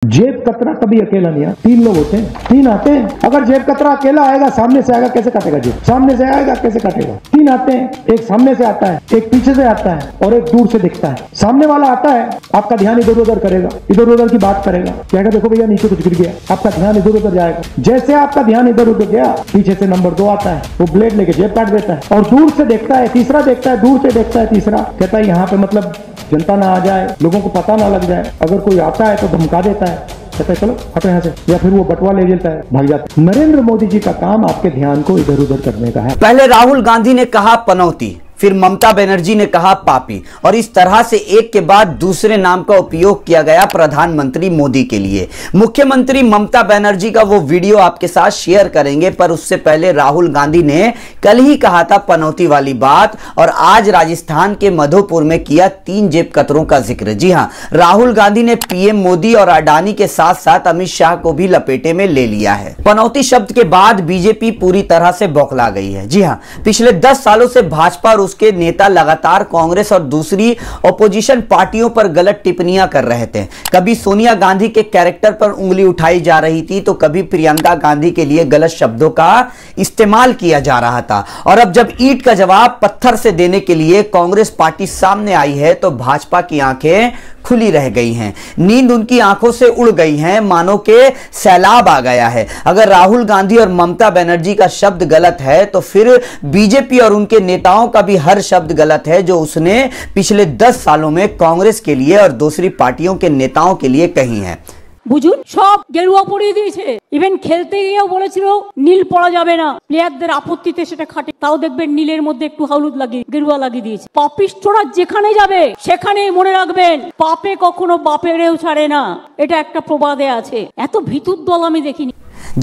जेब कतरा कभी अकेला नहीं आता, तीन लोग होते हैं, तीन आते हैं। अगर जेब कतरा अकेला आएगा, सामने से आएगा, कैसे काटेगा जेब? सामने से आएगा, कैसे काटेगा? तीन आते हैं, एक सामने से आता है, एक पीछे से आता है और एक दूर से दिखता है। सामने वाला आता है, आपका ध्यान इधर उधर करेगा, इधर उधर की बात करेगा, कहेगा देखो भैया नीचे कुछ गिर गया, आपका ध्यान इधर उधर जाएगा। जैसे आपका ध्यान इधर उधर गया, पीछे से नंबर 2 आता है, वो ब्लेड लेके जेब काट देता है और दूर से देखता है, तीसरा देखता है, दूर से देखता है, तीसरा कहता है यहाँ पे मतलब जनता ना आ जाए, लोगों को पता ना लग जाए, अगर कोई आता है तो धमका देता है, कहता है चलो हटो यहाँ से, या फिर वो बटवा ले लेता है, भाग जाता है। नरेंद्र मोदी जी का काम आपके ध्यान को इधर उधर करने का है। पहले राहुल गांधी ने कहा पनौती, फिर ममता बनर्जी ने कहा पापी, और इस तरह से एक के बाद दूसरे नाम का उपयोग किया गया प्रधानमंत्री मोदी के लिए। मुख्यमंत्री ममता बनर्जी का वो वीडियो आपके साथ शेयर करेंगे, पर उससे पहले राहुल गांधी ने कल ही कहा था पनौती वाली बात, और आज राजस्थान के मधुपुर में किया 3 जेब कतरों का जिक्र। जी हां, राहुल गांधी ने पीएम मोदी और अडानी के साथ साथ अमित शाह को भी लपेटे में ले लिया है। पनौती शब्द के बाद बीजेपी पूरी तरह से बौखला गई है। जी हां, पिछले 10 सालों से भाजपा और उसके नेता लगातार कांग्रेस और दूसरी ऑपोजिशन पार्टियों पर गलत टिप्पणियां कर रहे थे। कभी सोनिया गांधी के कैरेक्टर पर उंगली उठाई जा रही थी, तो कभी प्रियंका गांधी के लिए गलत शब्दों का इस्तेमाल किया जा रहा था। और अब जब ईंट का जवाब पत्थर से देने के लिए कांग्रेस पार्टी सामने आई है, तो भाजपा की आंखें खुली रह गई हैं, नींद उनकी आंखों से उड़ गई है, मानो के सैलाब आ गया है। अगर राहुल गांधी और ममता बनर्जी का शब्द गलत है, तो फिर बीजेपी और उनके नेताओं का भी हर शब्द गलत है जो उसने पिछले 10 सालों में कांग्रेस के लिए और दूसरी पार्टियों के नेताओं के लिए कही है। বুঝুন সব গেরুয়া পরিয়ে দিয়েছে, ইভেন খেলতে গিয়েও বলেছিল নীল পরা যাবে না, প্লেয়ারদের আপত্তিতে সেটা খাটে, তাও দেখবেন নীলের মধ্যে একটু হলুদ লাগিয়ে গেরুয়া লাগিয়ে দিয়েছে। পাপিষ্ঠরা যেখানে যাবে সেখানেই মনে রাখবেন পাপে কখনো বাপেরেও ছাড়ে না, এটা একটা প্রবাদে আছে। এত ভিতুর দল আমি দেখিনি।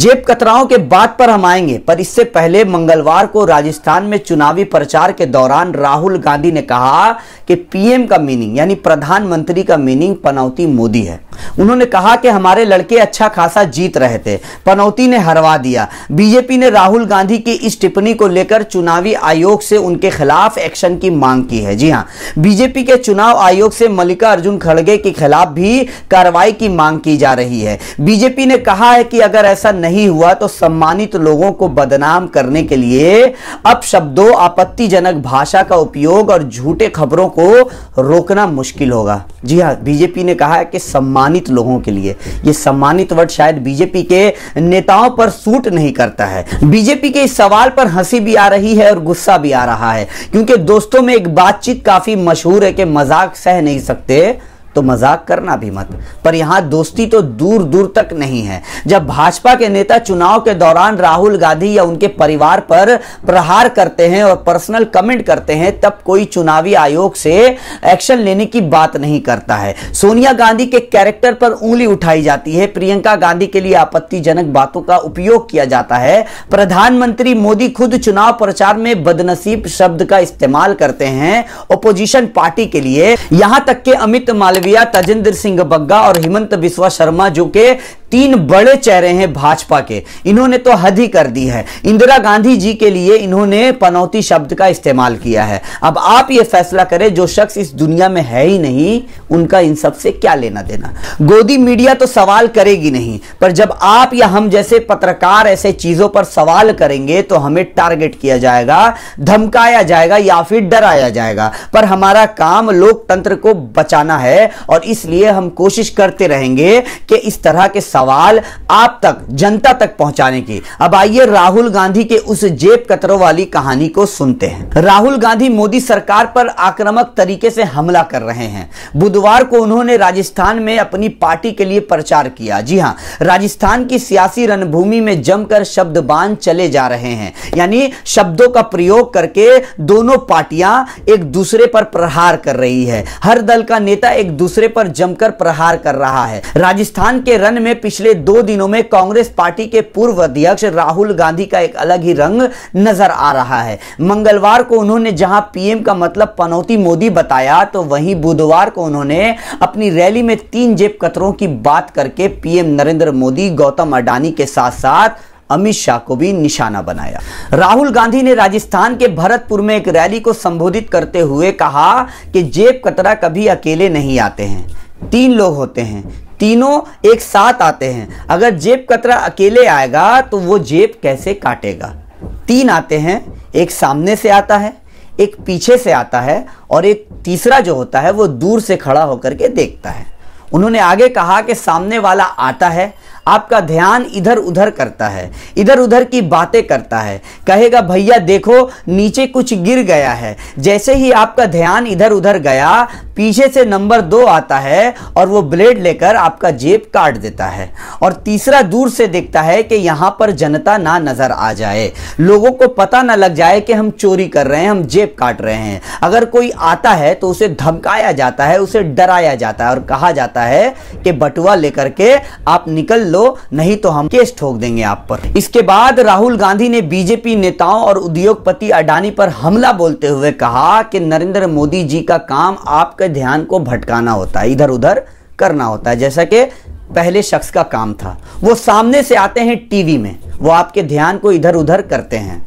जेब कतराओं के बात पर हम आएंगे, पर इससे पहले मंगलवार को राजस्थान में चुनावी प्रचार के दौरान राहुल गांधी ने कहा कि पीएम का मीनिंग यानी प्रधानमंत्री का मीनिंग पनौती मोदी है। उन्होंने कहा कि हमारे लड़के अच्छा खासा जीत रहे थे, पनौती ने हरवा दिया। बीजेपी ने राहुल गांधी की इस टिप्पणी को लेकर चुनावी आयोग से उनके खिलाफ एक्शन की मांग की है। जी हां, बीजेपी के चुनाव आयोग से मल्लिकार्जुन खड़गे के खिलाफ भी कार्रवाई की मांग की जा रही है। बीजेपी ने कहा है कि अगर ऐसा नहीं हुआ तो सम्मानित लोगों को बदनाम करने के लिए अपशब्दों, आपत्तिजनक भाषा का उपयोग और झूठे खबरों को रोकना मुश्किल होगा। जी हां, बीजेपी ने कहा है कि सम्मानित लोगों के लिए, यह सम्मानित वर्ड शायद बीजेपी के नेताओं पर सूट नहीं करता है। बीजेपी के इस सवाल पर हंसी भी आ रही है और गुस्सा भी आ रहा है, क्योंकि दोस्तों में एक बातचीत काफी मशहूर है कि मजाक सह नहीं सकते तो मजाक करना भी मत, पर यहां दोस्ती तो दूर दूर तक नहीं है। जब भाजपा के नेता चुनाव के दौरान राहुल गांधी या उनके परिवार पर प्रहार करते हैं और पर्सनल कमेंट करते हैं, तब कोई चुनावी आयोग से एक्शन लेने की बात नहीं करता है। सोनिया गांधी के कैरेक्टर पर उंगली उठाई जाती है, प्रियंका गांधी के लिए आपत्तिजनक बातों का उपयोग किया जाता है, प्रधानमंत्री मोदी खुद चुनाव प्रचार में बदनसीब शब्द का इस्तेमाल करते हैं ओपोजिशन पार्टी के लिए। यहां तक के अमित मालवीय, तजेंद्र सिंह बग्गा और हिमंत बिस्वा शर्मा, जो के 3 बड़े चेहरे हैं भाजपा के, इन्होंने तो हद ही कर दी है। इंदिरा गांधी जी के लिए इन्होंने पनौती शब्द का इस्तेमाल किया है। अब आप ये फैसला करें, जो शख्स इस दुनिया में है ही नहीं, उनका इन सब से क्या लेना देना। गोदी मीडिया तो सवाल करेगी नहीं, पर जब आप या हम जैसे पत्रकार ऐसे चीजों पर सवाल करेंगे तो हमें टारगेट किया जाएगा, धमकाया जाएगा या फिर डराया जाएगा। पर हमारा काम लोकतंत्र को बचाना है और इसलिए हम कोशिश करते रहेंगे कि इस तरह के सवाल आप तक, जनता तक पहुंचाने की। अब आइए राहुल गांधी के उस जेब कतरों वाली कहानी को सुनते हैं। राहुल गांधी मोदी सरकार पर आक्रामक तरीके से हमला कर रहे हैं। बुधवार को उन्होंने राजस्थान में अपनी पार्टी के लिए प्रचार किया। जी हां, राजस्थान की सियासी रणभूमि में जमकर शब्दबाण चले जा रहे हैं, यानी शब्दों का प्रयोग करके दोनों पार्टियां एक दूसरे पर प्रहार कर रही है। हर दल का नेता एक दूसरे पर जमकर प्रहार कर रहा है। राजस्थान के रण में पिछले 2 दिनों में कांग्रेस पार्टी के पूर्व अध्यक्ष राहुल गांधी का एक अलग ही रंग नजर आ रहा है। मंगलवार को उन्होंने जहां पीएम का मतलब पनौती मोदी बताया, तो वहीं बुधवार को उन्होंने अपनी रैली में 3 जेब कतरों की बात करके पीएम नरेंद्र मोदी, गौतम अडानी के साथ साथ अमित शाह को भी निशाना बनाया। राहुल गांधी ने राजस्थान के भरतपुर में एक रैली को संबोधित करते हुए कहा कि जेब कतरा कभी अकेले नहीं आते हैं, 3 लोग होते हैं, तीनों एक साथ आते हैं। अगर जेब कतरा अकेले आएगा तो वो जेब कैसे काटेगा? तीन आते हैं, एक सामने से आता है, एक पीछे से आता है और एक तीसरा जो होता है वो दूर से खड़ा होकर के देखता है। उन्होंने आगे कहा कि सामने वाला आता है, आपका ध्यान इधर उधर करता है, इधर उधर की बातें करता है, कहेगा भैया देखो नीचे कुछ गिर गया है। जैसे ही आपका ध्यान इधर उधर गया, पीछे से नंबर 2 आता है और वो ब्लेड लेकर आपका जेब काट देता है। और तीसरा दूर से देखता है कि यहां पर जनता ना नजर आ जाए, लोगों को पता ना लग जाए कि हम चोरी कर रहे हैं, हम जेब काट रहे हैं। अगर कोई आता है तो उसे धमकाया जाता है, उसे डराया जाता है और कहा जाता है कि बटुआ लेकर के आप निकल लो, नहीं तो हम केस ठोक देंगे आप पर। इसके बाद राहुल गांधी ने बीजेपी नेताओं और उद्योगपति अडानी पर हमला बोलते हुए कहा कि नरेंद्र मोदी जी का काम आपके ध्यान को भटकाना होता है, इधर उधर करना होता है, जैसा कि पहले शख्स का काम था। वो सामने से आते हैं टीवी में, वो आपके ध्यान को इधर उधर करते हैं,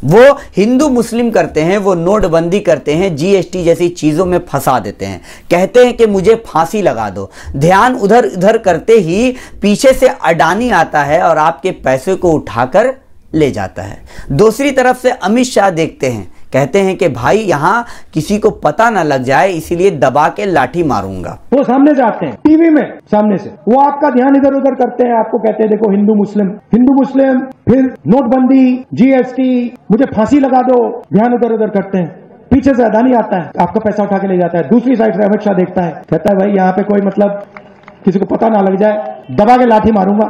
वो हिंदू मुस्लिम करते हैं, वो नोटबंदी करते हैं, जीएसटी जैसी चीजों में फंसा देते हैं, कहते हैं कि मुझे फांसी लगा दो। ध्यान उधर उधर करते ही पीछे से अडानी आता है और आपके पैसे को उठाकर ले जाता है। दूसरी तरफ से अमित शाह देखते हैं, कहते हैं कि भाई यहां किसी को पता ना लग जाए, इसीलिए दबा के लाठी मारूंगा। वो सामने से आते हैं टीवी में, सामने से वो आपका ध्यान इधर उधर करते हैं, आपको कहते हैं देखो हिंदू मुस्लिम, फिर नोटबंदी, जीएसटी, मुझे फांसी लगा दो, ध्यान उधर उधर करते हैं। पीछे से अडानी आता है, आपका पैसा उठा के ले जाता है। दूसरी साइड से अमित शाह देखता है, कहता है भाई यहाँ पे कोई मतलब किसी को पता ना लग जाए, दबा के लाठी मारूंगा।